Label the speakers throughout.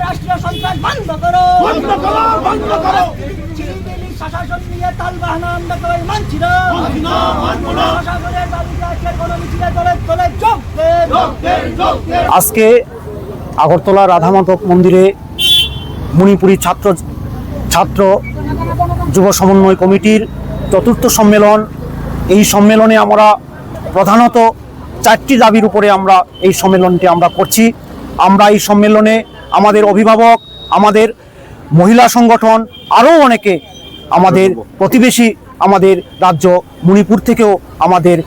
Speaker 1: রাষ্ট্রীয় সন্ত্রাস বন্ধ করো, বন্ধ করো, বন্ধ করো। শাসন নিয়ে তালবাহানা আমরা সবাই মানছি না, শাসনের দাবিতে আজকে কোনো মিছিলে দলে দলে যোগ দেন।
Speaker 2: আজকে আগরতলা রাধামাধব মন্দিরে মণিপুরী ছাত্র যুব সমন্বয় কমিটির চতুর্থ সম্মেলন। এই সম্মেলনে আমরা প্রধানত 4টি দাবির উপরে আমরা এই সম্মেলনটি আমরা করছি। আমরা এই সম্মেলনে আমাদের অভিভাবক, আমাদের মহিলা সংগঠন, আরও অনেকে, আমাদের প্রতিবেশী আমাদের রাজ্য মণিপুর থেকেও আমাদের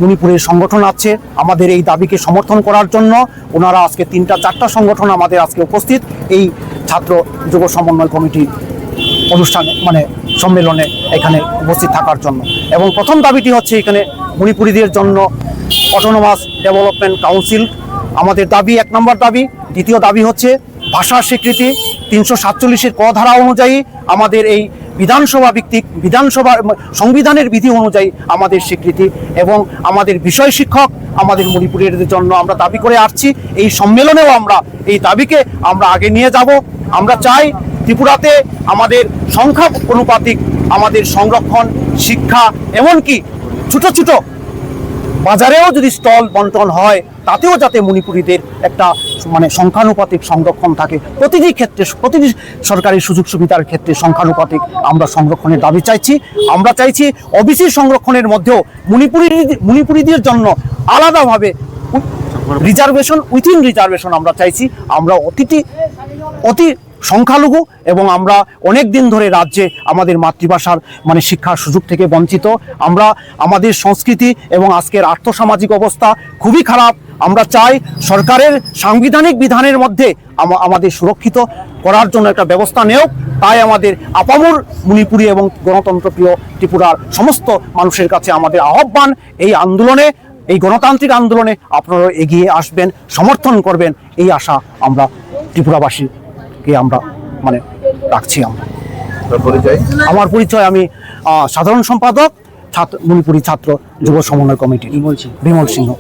Speaker 2: মণিপুরের সংগঠন আছে আমাদের এই দাবিকে সমর্থন করার জন্য। ওনারা আজকে 3-4টা সংগঠন আমাদের আজকে উপস্থিত এই ছাত্র যুব সমন্বয় কমিটি অনুষ্ঠানে সম্মেলনে এখানে উপস্থিত থাকার জন্য। এবং প্রথম দাবিটি হচ্ছে এখানে মণিপুরীদের জন্য অটোনোমাস ডেভেলপমেন্ট কাউন্সিল আমাদের দাবি, 1 নম্বর দাবি। দ্বিতীয় দাবি হচ্ছে ভাষার স্বীকৃতি 347-এর ক ধারা অনুযায়ী আমাদের এই বিধানসভা সংবিধানের বিধি অনুযায়ী আমাদের স্বীকৃতি এবং আমাদের বিষয় শিক্ষক আমাদের মণিপুরের জন্য আমরা দাবি করে আসছি। এই সম্মেলনেও আমরা এই দাবিকে আমরা আগে নিয়ে যাব। আমরা চাই ত্রিপুরাতে আমাদের সংখ্যা অনুপাতিক আমাদের সংরক্ষণ, শিক্ষা, এমনকি ছোট ছোট বাজারেও যদি স্টল বন্টন হয় তাতেও যাতে মণিপুরীদের একটা সংখ্যানুপাতিক সংরক্ষণ থাকে। প্রতিটি ক্ষেত্রে, প্রতিটি সরকারি সুযোগ সুবিধার ক্ষেত্রে সংখ্যানুপাতিক আমরা সংরক্ষণের দাবি চাইছি। আমরা চাইছি ওবিসি সংরক্ষণের মধ্যেও মণিপুরীদের জন্য আলাদাভাবে রিজার্ভেশন, উইথিন রিজার্ভেশন আমরা চাইছি। আমরা অতি সংখ্যালঘু এবং আমরা অনেক দিন ধরে রাজ্যে আমাদের মাতৃভাষার শিক্ষার সুযোগ থেকে বঞ্চিত। আমরা আমাদের সংস্কৃতি এবং আজকের আর্থসামাজিক অবস্থা খুবই খারাপ। আমরা চাই সরকারের সাংবিধানিক বিধানের মধ্যে আমাদের সুরক্ষিত করার জন্য একটা ব্যবস্থা নেওক। তাই আমাদের আপামর মণিপুরী এবং গণতন্ত্রপ্রিয় ত্রিপুরার সমস্ত মানুষের কাছে আমাদের আহ্বান, এই আন্দোলনে, এই গণতান্ত্রিক আন্দোলনে আপনারা এগিয়ে আসবেন, সমর্থন করবেন, এই আশা আমরা ত্রিপুরাবাসীকে আমরা রাখছি। আমার পরিচয়, আমি সাধারণ সম্পাদক মণিপুরী ছাত্র যুব সমন্বয় কমিটি, বিমল সিংহ।